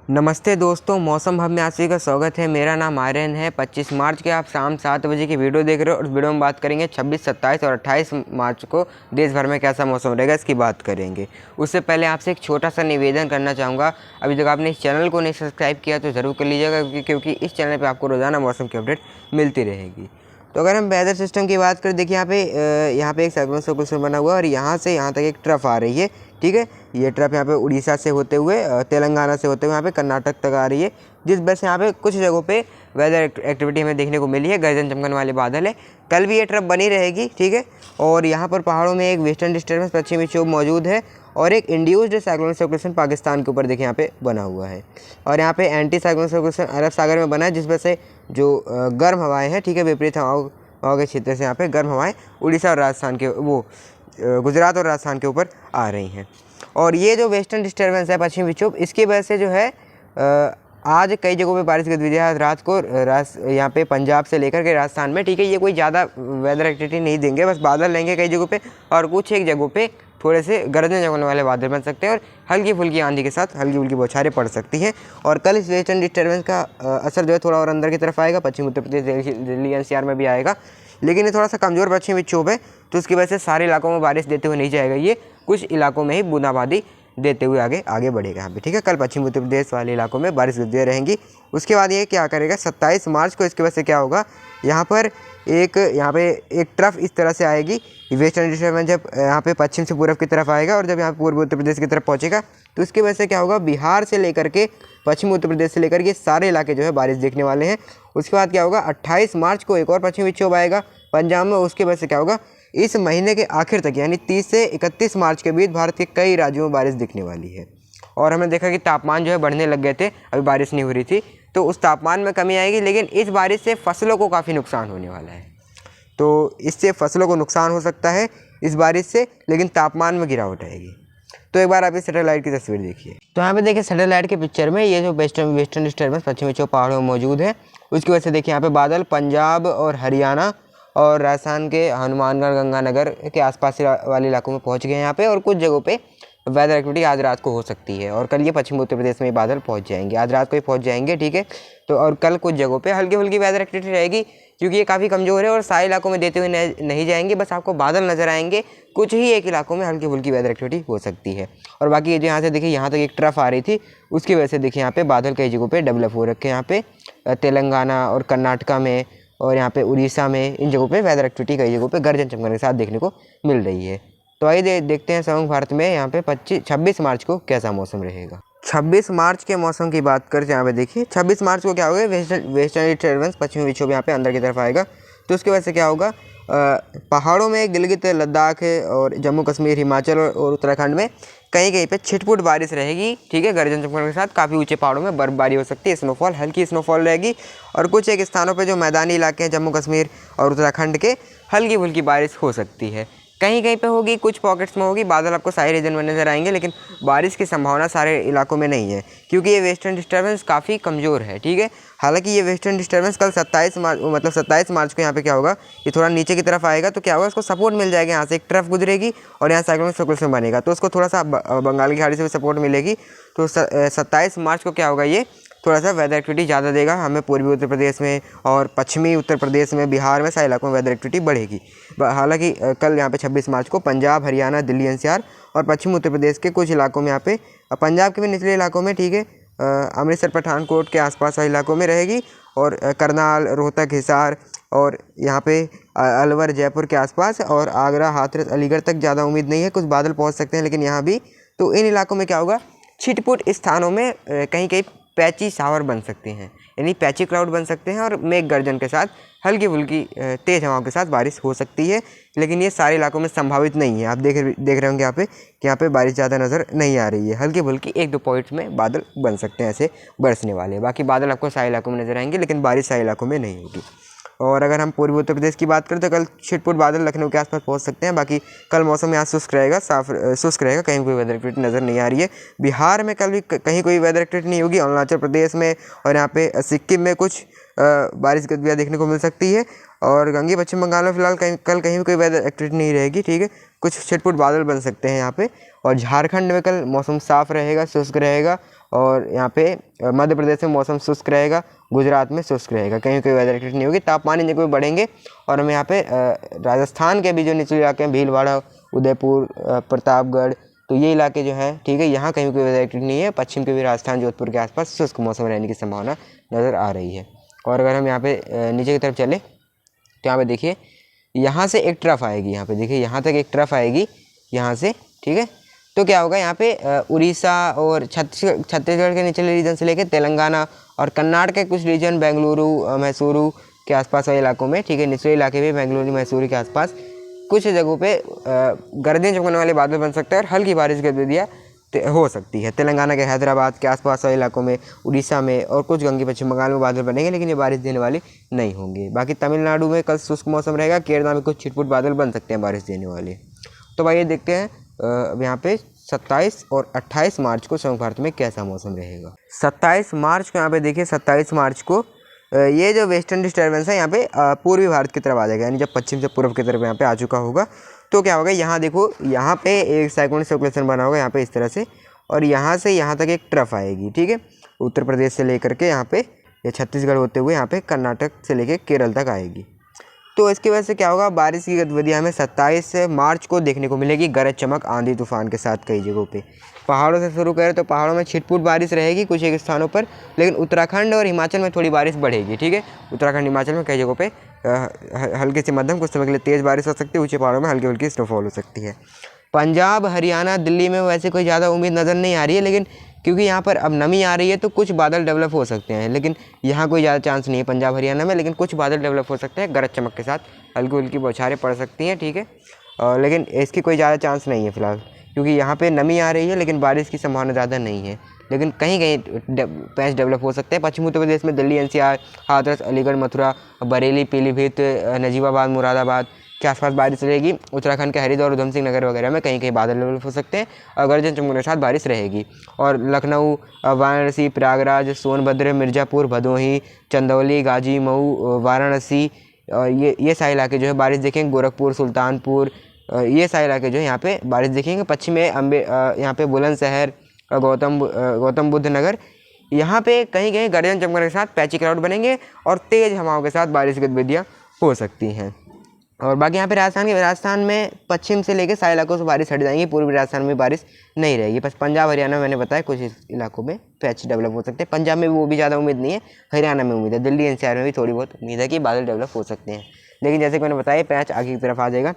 नमस्ते दोस्तों, मौसम हब में आप सभी का स्वागत है। मेरा नाम आर्यन है। 25 मार्च के आप शाम 7 बजे की वीडियो देख रहे हो और इस वीडियो में बात करेंगे 26, 27 और 28 मार्च को देश भर में कैसा मौसम रहेगा, इसकी बात करेंगे। उससे पहले आपसे एक छोटा सा निवेदन करना चाहूँगा। अभी तक आपने इस चैनल को नहीं सब्सक्राइब किया तो ज़रूर कर लीजिएगा, क्योंकि इस चैनल पर आपको रोज़ाना मौसम की अपडेट मिलती रहेगी। तो अगर हम वेदर सिस्टम की बात करें, देखिए यहाँ पे एक साइक्लोन सर्कुलेशन बना हुआ है और यहाँ से यहाँ तक एक ट्रफ आ रही है। ठीक है, ये ट्रफ यहाँ पे उड़ीसा से होते हुए तेलंगाना से होते हुए यहाँ पे कर्नाटक तक आ रही है, जिस वजह से यहाँ पे कुछ जगहों पे वेदर एक्टिविटी हमें देखने को मिली है। गर्जन चमकन वाले बादल है। कल भी ये ट्रफ बनी रहेगी। ठीक है, और यहाँ पर पहाड़ों में एक वेस्टर्न डिस्टर्बेंस पश्चिमी विक्षोभ मौजूद है और एक इंड्यूस्ड साइक्लोन सर्कुलेशन पाकिस्तान के ऊपर देखिए यहाँ पे बना हुआ है। और यहाँ पे एंटी साइक्लोन सर्कुलेशन अरब सागर में बना है, जिस वजह से जो गर्म हवाएं हैं, ठीक है, विपरीत हवाओं के क्षेत्र से यहाँ पे गर्म हवाएं उड़ीसा और राजस्थान के गुजरात और राजस्थान के ऊपर आ रही हैं। और ये जो वेस्टर्न डिस्टर्बेंस है पश्चिमी विक्षोभ, इसकी वजह से जो है आज कई जगहों पे बारिश गतिविधियाँ रात को यहाँ पे पंजाब से लेकर के राजस्थान में, ठीक है, ये कोई ज़्यादा वेदर एक्टिविटी नहीं देंगे, बस बादल रहेंगे कई जगहों पे और कुछ एक जगहों पे थोड़े से गर्जन चमकने वाले बादल बन सकते हैं और हल्की फुल्की आंधी के साथ हल्की फुल्की बौछारें पड़ सकती हैं। और कल इस वेस्टर्न डिस्टर्बेंस का असर जो है थोड़ा और अंदर की तरफ आएगा, पश्चिम उत्तर प्रदेश, दिल्ली एनसीआर में भी आएगा, लेकिन ये थोड़ा सा कमज़ोर पश्चिमी विक्षोभ है, तो उसकी वजह से सारे इलाकों में बारिश देते हुए नहीं जाएगा। ये कुछ इलाकों में ही बूंदाबांदी देते हुए आगे बढ़ेगा यहाँ पे। ठीक है, कल पश्चिम उत्तर प्रदेश वाले इलाकों में बारिश गतिविधियाँ रहेंगी। उसके बाद ये क्या करेगा 27 मार्च को, इसकी वजह से क्या होगा, यहाँ पे एक ट्रफ इस तरह से आएगी। वेस्टर्न डिस्टर्बेंस जब यहाँ पे पश्चिम से पूर्व की तरफ आएगा और जब यहाँ पूर्व उत्तर प्रदेश की तरफ पहुँचेगा तो उसकी वजह से क्या होगा, बिहार से लेकर के पश्चिम उत्तर प्रदेश से लेकर के सारे इलाके जो है बारिश देखने वाले हैं। उसके बाद क्या होगा, 28 मार्च को एक और पश्चिमी विक्षोभ आएगा पंजाब में। उसकी वजह से क्या होगा, इस महीने के आखिर तक यानी 30 से 31 मार्च के बीच भारत के कई राज्यों में बारिश दिखने वाली है। और हमने देखा कि तापमान जो है बढ़ने लग गए थे, अभी बारिश नहीं हो रही थी, तो उस तापमान में कमी आएगी, लेकिन इस बारिश से फसलों को काफ़ी नुकसान होने वाला है। तो इससे फसलों को नुकसान हो सकता है इस बारिश से, लेकिन तापमान में गिरावट आएगी। तो एक बार आप इस सैटेलाइट की तस्वीर देखिए। तो यहाँ पे देखिए सैटेलाइट के पिक्चर में ये जो वेस्टर्न डिस्टर्बेंस पश्चिमी विक्षोभ पहाड़ों में मौजूद है, उसकी वजह से देखिए यहाँ पे बादल पंजाब और हरियाणा और राजस्थान के हनुमानगढ़ गंगानगर के आसपास वाले इलाकों में पहुँच गए यहाँ पे। और कुछ जगहों पे वेदर एक्टिविटी आज रात को हो सकती है और कल ये पश्चिमी उत्तर प्रदेश में बादल पहुँच जाएंगे, आज रात को ही पहुँच जाएंगे। ठीक है, तो और कल कुछ जगहों पे हल्की फुल्की वेदर एक्टिविटी रहेगी, क्योंकि ये काफ़ी कमज़ोर है और सारे इलाकों में देते हुए नहीं जाएंगे, बस आपको बादल नजर आएंगे। कुछ ही एक इलाकों में हल्की फुल्की वेदर एक्टिविटी हो सकती है। और बाकी ये जो यहाँ से देखिए यहाँ तक एक ट्रफ आ रही थी, उसकी वजह से देखिए यहाँ पे बादल कई जगहों पे डेवलप हो रखे हैं, यहाँ पे तेलंगाना और कर्नाटका में और यहाँ पे उड़ीसा में, इन जगहों पे वेदर एक्टिविटी कई जगहों पे गर्जन चमकने के साथ देखने को मिल रही है। तो आइए देखते हैं समग्र भारत में यहाँ पे 26 मार्च को कैसा मौसम रहेगा। 26 मार्च के मौसम की बात करते हैं। यहाँ पे देखिए 26 मार्च को क्या होगा, वेस्टर्न डिस्टर्बेंस पश्चिमी विक्षोभ यहाँ पे अंदर की तरफ आएगा, तो उसकी वजह से क्या होगा, पहाड़ों में गिलगित लद्दाख और जम्मू कश्मीर, हिमाचल और उत्तराखंड में कहीं कहीं पे छिटपुट बारिश रहेगी। ठीक है, गर्जन चमकने के साथ काफ़ी ऊंचे पहाड़ों में बर्फबारी हो सकती है, स्नोफॉल, हल्की स्नोफॉल रहेगी। और कुछ एक स्थानों पे जो मैदानी इलाके हैं जम्मू कश्मीर और उत्तराखंड के, हल्की फुल्की बारिश हो सकती है, कहीं कहीं पे होगी, कुछ पॉकेट्स में होगी। बादल आपको सारे रीजन में नजर आएंगे, लेकिन बारिश की संभावना सारे इलाकों में नहीं है, क्योंकि ये वेस्टर्न डिस्टर्बेंस काफ़ी कमज़ोर है। ठीक है, हालांकि ये वेस्टर्न डिस्टर्बेंस कल 27 मार्च को यहाँ पे क्या होगा, ये थोड़ा नीचे की तरफ आएगा, तो क्या होगा, इसको सपोर्ट मिल जाएगा, यहाँ से एक ट्रफ गुजरेगी और यहाँ साइक्लोन सर्कुलेशन बनेगा, तो उसको थोड़ा सा बंगाल की खाड़ी से भी सपोर्ट मिलेगी। तो 27 मार्च को क्या होगा, ये थोड़ा सा वेदर एक्टिविटी ज़्यादा देगा हमें पूर्वी उत्तर प्रदेश में और पश्चिमी उत्तर प्रदेश में, बिहार में, सारे इलाकों में वेदर एक्टिविटी बढ़ेगी। हालांकि कल यहाँ पे 26 मार्च को पंजाब, हरियाणा, दिल्ली एनसीआर और पश्चिमी उत्तर प्रदेश के कुछ इलाकों में, यहाँ पे पंजाब के भी निचले इलाकों में, ठीक है, अमृतसर, पठानकोट के आसपास वाले इलाकों में रहेगी और करनाल, रोहतक, हिसार और यहाँ पे अलवर, जयपुर के आसपास और आगरा, हाथरस, अलीगढ़ तक ज़्यादा उम्मीद नहीं है, कुछ बादल पहुँच सकते हैं, लेकिन यहाँ भी। तो इन इलाकों में क्या होगा, छिटपुट स्थानों में कहीं कहीं पैची शावर बन सकते हैं, यानी पैची क्लाउड बन सकते हैं और मेघ गर्जन के साथ हल्की फुल्की तेज़ हवाओं के साथ बारिश हो सकती है, लेकिन ये सारे इलाकों में संभावित नहीं है। आप देख रहे होंगे यहाँ पे कि यहाँ पे बारिश ज़्यादा नज़र नहीं आ रही है, हल्की फुल्की 1-2 पॉइंट्स में बादल बन सकते हैं ऐसे बरसने वाले। बाकी बादल आपको सारे इलाकों में नजर आएंगे, लेकिन बारिश सारे इलाकों में नहीं होगी। और अगर हम पूर्वी उत्तर प्रदेश की बात करें तो कल छिटपुट बादल लखनऊ के आसपास पहुंच सकते हैं। बाकी कल मौसम यहाँ शुष्क रहेगा, शुष्क रहेगा, कहीं कोई वेदर एक्टिविटी नज़र नहीं आ रही है। बिहार में कल भी कहीं कोई वेदर एक्टिविटी नहीं होगी। अरुणाचल प्रदेश में और यहाँ पे सिक्किम में कुछ बारिश गतिविधियाँ देखने को मिल सकती है। और गंगे पश्चिम बंगाल में फिलहाल कल कहीं भी कोई वेदर एक्टिविटी नहीं रहेगी। ठीक है, कुछ छिटपुट बादल बन सकते हैं यहाँ पे। और झारखंड में कल मौसम साफ रहेगा, शुष्क रहेगा और यहाँ पे मध्य प्रदेश में मौसम शुष्क रहेगा, गुजरात में शुष्क रहेगा, कहीं कोई वेदर एक्टिविटी नहीं होगी। तापमान इन जगह बढ़ेंगे और हमें यहाँ पे राजस्थान के भी जो निचले इलाके हैं, भीलवाड़ा, उदयपुर, प्रतापगढ़, तो ये इलाके जो हैं, ठीक है, यहाँ कहीं कोई वेदर एक्टिविटी नहीं है। पश्चिम के भी राजस्थान, जोधपुर के आसपास शुष्क मौसम रहने की संभावना नज़र आ रही है। और अगर हम यहाँ पे नीचे की तरफ चले तो यहाँ पे देखिए, यहाँ से एक ट्रफ आएगी, यहाँ पे देखिए यहाँ तक एक ट्रफ आएगी यहाँ से, ठीक है। तो क्या होगा, यहाँ पे उड़ीसा और छत्तीसगढ़ के निचले रीजन से लेकर तेलंगाना और कर्नाटक के कुछ रीजन, बेंगलुरु, मैसूरू के आसपास वाले इलाकों में, ठीक है, निचले इलाके भी बेंगलुरु, मैसूरू के आसपास कुछ जगहों पे गर्दन चमकने वाले बादल बन सकते हैं और हल्की बारिश गतिविधियाँ हो सकती है। तेलंगाना के हैदराबाद के आसपास वाले इलाकों में, उड़ीसा में और कुछ गंगे पश्चिम बंगाल में बादल बनेंगे, लेकिन ये बारिश देने वाले नहीं होंगे। बाकी तमिलनाडु में कल शुष्क मौसम रहेगा, केरला में कुछ छिटपुट बादल बन सकते हैं बारिश देने वाले। तो भाई ये देखते हैं अब यहाँ पे 27 और 28 मार्च को संयुक्त भारत में कैसा मौसम रहेगा। 27 मार्च को यहाँ पे देखिए, 27 मार्च को ये जो वेस्टर्न डिस्टर्बेंस है यहाँ पे पूर्वी भारत की तरफ आ जाएगा, यानी जब पश्चिम से पूर्व की तरफ यहाँ पे आ चुका होगा तो क्या होगा, यहाँ देखो, यहाँ पे एक साइक्लोनिक सर्कुलेशन बना होगा यहाँ पे इस तरह से, और यहाँ से यहाँ तक एक ट्रफ आएगी, ठीक है, उत्तर प्रदेश से लेकर के यहाँ पे या छत्तीसगढ़ होते हुए यहाँ पे कर्नाटक से लेकर केरल तक आएगी। तो इसकी वजह से क्या होगा, बारिश की गतिविधियाँ हमें 27 मार्च को देखने को मिलेगी, गरज चमक आंधी तूफान के साथ कई जगहों पे। पहाड़ों से शुरू करें तो पहाड़ों में छिटपुट बारिश रहेगी कुछ एक स्थानों पर, लेकिन उत्तराखंड और हिमाचल में थोड़ी बारिश बढ़ेगी, ठीक है। उत्तराखंड, हिमाचल में कई जगहों पे हल्की से मध्यम, कुछ समय के लिए तेज़ बारिश हो सकती है, ऊंचे पहाड़ों में हल्की हल्की स्नोफॉल हो सकती है। पंजाब, हरियाणा, दिल्ली में वैसे कोई ज़्यादा उम्मीद नज़र नहीं आ रही है, लेकिन क्योंकि यहाँ पर अब नमी आ रही है तो कुछ बादल डेवलप हो सकते हैं, लेकिन यहाँ कोई ज़्यादा चांस नहीं है पंजाब हरियाणा में, लेकिन कुछ बादल डेवलप हो सकते हैं, गरज चमक के साथ हल्की हल्की बौछारें पड़ सकती हैं, ठीक है। लेकिन इसकी कोई ज़्यादा चांस नहीं है फिलहाल, क्योंकि यहाँ पे नमी आ रही है, लेकिन बारिश की संभावना ज़्यादा नहीं है, लेकिन कहीं कहीं पैच डेवलप हो सकते हैं। पश्चिमी उत्तर प्रदेश में दिल्ली, एनसीआर, हाथरस, अलीगढ़, मथुरा, बरेली, पीलीभीत, नजीबाबाद, मुरादाबाद के आसपास बारिश रहेगी। उत्तराखंड के हरिद्वार, उधम सिंह नगर वगैरह में कहीं कहीं बादल डेवलप हो सकते हैं और गर्जन चमक के साथ बारिश रहेगी। और लखनऊ, वाराणसी, प्रयागराज, सोनभद्र, मिर्ज़ापुर, भदोही, चंदौली, गाजी, मऊ, वाराणसी, ये सारे इलाके जो है बारिश देखेंगे। गोरखपुर, सुल्तानपुर, ये सारे इलाके जो है यहाँ पे बारिश देखेंगे। पश्चिम में यहाँ पे बुलंदशहर, गौतम बुद्ध नगर, यहाँ पे कहीं कहीं गर्जन चमक के साथ पैची क्लाउड बनेंगे और तेज़ हवाओं के साथ बारिश गतिविधियाँ हो सकती हैं। और बाकी यहाँ पे राजस्थान में पश्चिम से लेकर सारे इलाकों से बारिश हट जाएंगी, पूर्वी राजस्थान में बारिश नहीं रहेगी। बस पंजाब हरियाणा में मैंने बताया कुछ इलाकों में पैच डेवलप हो सकते हैं। पंजाब में वो भी ज़्यादा उम्मीद नहीं है, हरियाणा में उम्मीद है, दिल्ली एनसीआर में भी थोड़ी बहुत उम्मीद है कि बादल डेवलप हो सकते हैं, लेकिन जैसे कि मैंने बताया पैच आगे की तरफ आ जाएगा।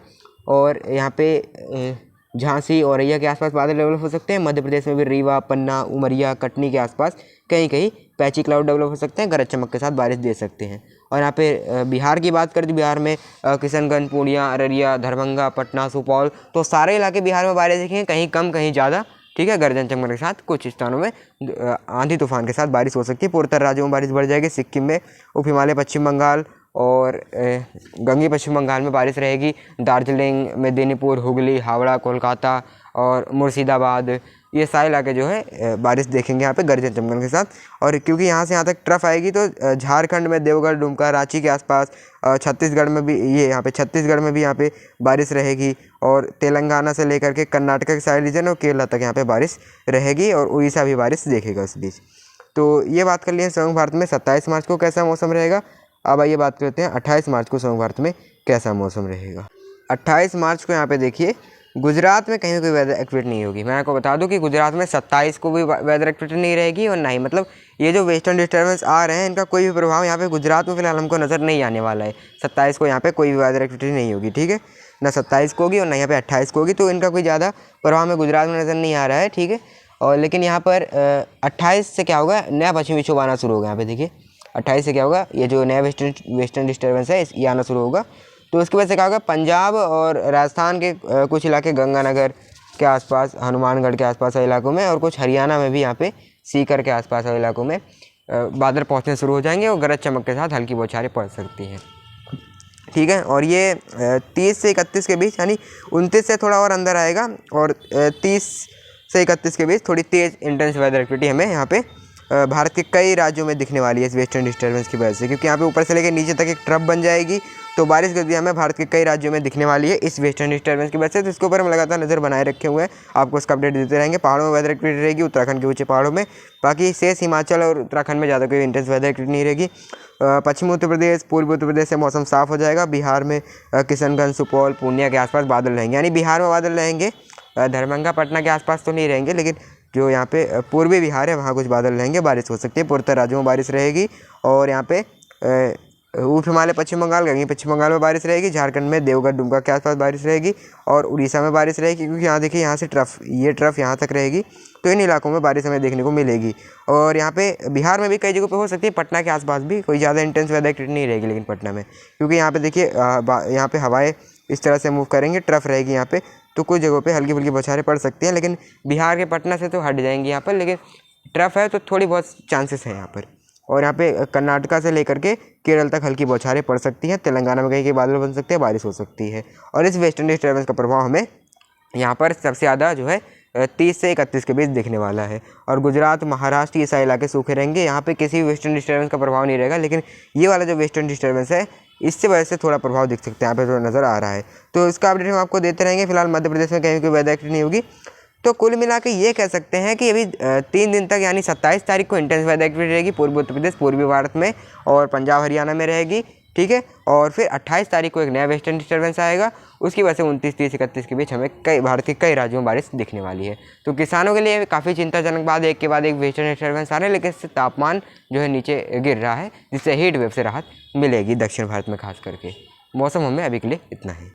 और यहाँ पे झांसी, औरैया के आसपास बादल डेवलप हो सकते हैं। मध्य प्रदेश में भी रीवा, पन्ना, उमरिया, कटनी के आसपास कहीं कहीं पैची क्लाउड डेवलप हो सकते हैं, गरज चमक के साथ बारिश दे सकते हैं। और यहाँ पे बिहार की बात करें तो बिहार में किशनगंज, पूर्णिया, अररिया, दरभंगा, पटना, सुपौल, तो सारे इलाके बिहार में बारिश देखेंगे, कहीं कम कहीं ज़्यादा, ठीक है, गर्जन चमक के साथ कुछ स्थानों में आंधी तूफान के साथ बारिश हो सकती है। पूर्वोत्तर राज्यों में बारिश बढ़ जाएगी। सिक्किम में, उप हिमालय पश्चिम बंगाल और गंगे पश्चिम बंगाल में बारिश रहेगी। दार्जिलिंग, मेदिनीपुर, हुगली, हावड़ा, कोलकाता और मुर्शिदाबाद, ये सारे इलाके जो है बारिश देखेंगे यहाँ पे गर्जन चमक के साथ। और क्योंकि यहाँ से यहाँ तक ट्रफ आएगी तो झारखंड में देवगढ़, दुमका, रांची के आसपास, छत्तीसगढ़ में भी छत्तीसगढ़ में भी यहाँ पे बारिश रहेगी। और तेलंगाना से लेकर के कर्नाटक के सारे रीजन और केरला तक यहाँ पे बारिश रहेगी और उड़ीसा भी बारिश देखेगा उस बीच। तो ये बात कर लिए संयुक्त भारत में 27 मार्च को कैसा मौसम रहेगा। अब आइए बात करते हैं 28 मार्च को संयुक्त भारत में कैसा मौसम रहेगा। 28 मार्च को यहाँ पे देखिए, गुजरात में कहीं कोई वेदर एक्टिविटी नहीं होगी। मैं आपको बता दूं कि गुजरात में 27 को भी वेदर एक्टिविटी नहीं रहेगी और ना ही, मतलब ये जो वेस्टर्न डिस्टर्बेंस आ रहे हैं इनका कोई भी प्रभाव यहाँ पे गुजरात में फिलहाल हमको नज़र नहीं आने वाला है। 27 को यहाँ पे कोई भी वेदर एक्टिविटी नहीं होगी, ठीक है, ना 27 को होगी और ना यहाँ पे 28 को होगी, तो इनका कोई ज़्यादा प्रभाव हमें गुजरात में नज़र नहीं आ रहा है, ठीक है। और लेकिन यहाँ पर 28 से क्या होगा, नया पश्चिमी विक्षोभ आना शुरू होगा। यहाँ पे देखिए 28 से क्या होगा, ये जो नया वेस्टर्न डिस्टर्बेंस है ये आना शुरू होगा। तो उसकी वजह से क्या होगा, पंजाब और राजस्थान के कुछ इलाके, गंगानगर के आसपास, हनुमानगढ़ के आसपास वाले इलाकों में और कुछ हरियाणा में भी यहाँ पे सीकर के आसपास वाले इलाकों में बादल पहुँचने शुरू हो जाएंगे और गरज चमक के साथ हल्की बौछारें पड़ सकती हैं, ठीक है। और ये 30 से 31 के बीच, यानी 29 से थोड़ा और अंदर आएगा और 30 से 31 के बीच थोड़ी तेज़ इंटेंस वेदर एक्टिविटी हमें यहाँ पे भारत के कई राज्यों में दिखने वाली है इस वेस्टर्न डिस्टर्बेंस की वजह से, क्योंकि यहाँ पे ऊपर से लेकर नीचे तक एक ट्रफ बन जाएगी। तो बारिश गतिविधि हमें भारत के कई राज्यों में दिखने वाली है इस वेस्टर्न डिस्टर्बेंस की वजह से। तो इसके ऊपर हम लगातार नज़र बनाए रखे हुए हैं, आपको इसका अपडेट देते रहेंगे। पहाड़ों में वेदर एक्टिविटी रहेगी, उत्तराखंड के ऊंचे पहाड़ों में। बाकी शेष हिमाचल और उत्तराखंड में ज़्यादा कोई इंटेंस वेदर एक्टिविटी नहीं रहेगी। पश्चिमी उत्तर प्रदेश, पूर्वी उत्तर प्रदेश से मौसम साफ हो जाएगा। बिहार में किशनगंज, सुपौल, पूर्णिया के आसपास बादल रहेंगे, यानी बिहार में बादल रहेंगे। दरभंगा, पटना के आसपास तो नहीं रहेंगे, लेकिन जो यहाँ पे पूर्वी बिहार है वहाँ कुछ बादल रहेंगे, बारिश हो सकती है। पूर्वोत्तर राज्यों में बारिश रहेगी। और यहाँ पे उप हिमालय पश्चिम बंगाल, गंगे पश्चिम बंगाल में बारिश रहेगी। झारखंड में देवघर, दुमका के आसपास बारिश रहेगी। और उड़ीसा में बारिश रहेगी, क्योंकि यहाँ देखिए यहाँ से ये ट्रफ यहाँ तक रहेगी, तो इन इलाकों में बारिश हमें देखने को मिलेगी। और यहाँ पे बिहार में भी कई जगहों पे हो सकती है, पटना के आसपास भी कोई ज़्यादा इंटेंस वेदर एक्टिविटी नहीं रहेगी लेकिन पटना में, क्योंकि यहाँ पे देखिए यहाँ पे हवाएं इस तरह से मूव करेंगे, ट्रफ रहेगी यहाँ पे, तो कुछ जगहों पे हल्की फुल्की बौछारें पड़ सकती हैं। लेकिन बिहार के पटना से तो हट जाएंगी यहाँ पर, लेकिन ट्रफ है तो थोड़ी बहुत चांसेस है यहाँ पर। और यहाँ पे कर्नाटका से लेकर के केरल तक हल्की बौछारें पड़ सकती हैं। तेलंगाना में कहीं कहीं बादल बन सकते हैं, बारिश हो सकती है। और इस वेस्टर्न डिस्टर्बेंस का प्रभाव हमें यहाँ पर सबसे ज़्यादा जो है 30 से 31 के बीच दिखने वाला है। और गुजरात, महाराष्ट्र, ये सारे इलाके सूखे रहेंगे, यहाँ पे किसी भी वेस्टर्न डिस्टर्बेंस का प्रभाव नहीं रहेगा। लेकिन ये वाला जो वेस्टर्न डिस्टर्बेंस है, इससे वजह से थोड़ा प्रभाव दिख सकता है, यहाँ पे जो नज़र आ रहा है। तो इसका अपडेट हम आपको देते रहेंगे। फिलहाल मध्य प्रदेश में कहीं कोई वेदर एक्टिविटी नहीं होगी। तो कुल मिला के ये कह सकते हैं कि अभी 3 दिन तक, यानी 27 तारीख को इंटेंस वेदर एक्टिविटी रहेगी पूर्वी उत्तर प्रदेश, पूर्वी भारत में और पंजाब हरियाणा में रहेगी, ठीक है। और फिर 28 तारीख को एक नया वेस्टर्न डिस्टर्बेंस आएगा, उसकी वजह से 29, 30, 31 के बीच हमें भारत के कई राज्यों में बारिश दिखने वाली है। तो किसानों के लिए काफ़ी चिंताजनक बात, एक के बाद एक वेस्टर्न डिस्टर्बेंस आ रहे हैं, लेकिन इससे तापमान जो है नीचे गिर रहा है, जिससे हीट वेव से राहत मिलेगी दक्षिण भारत में खास करके। मौसम हमें अभी के लिए इतना है।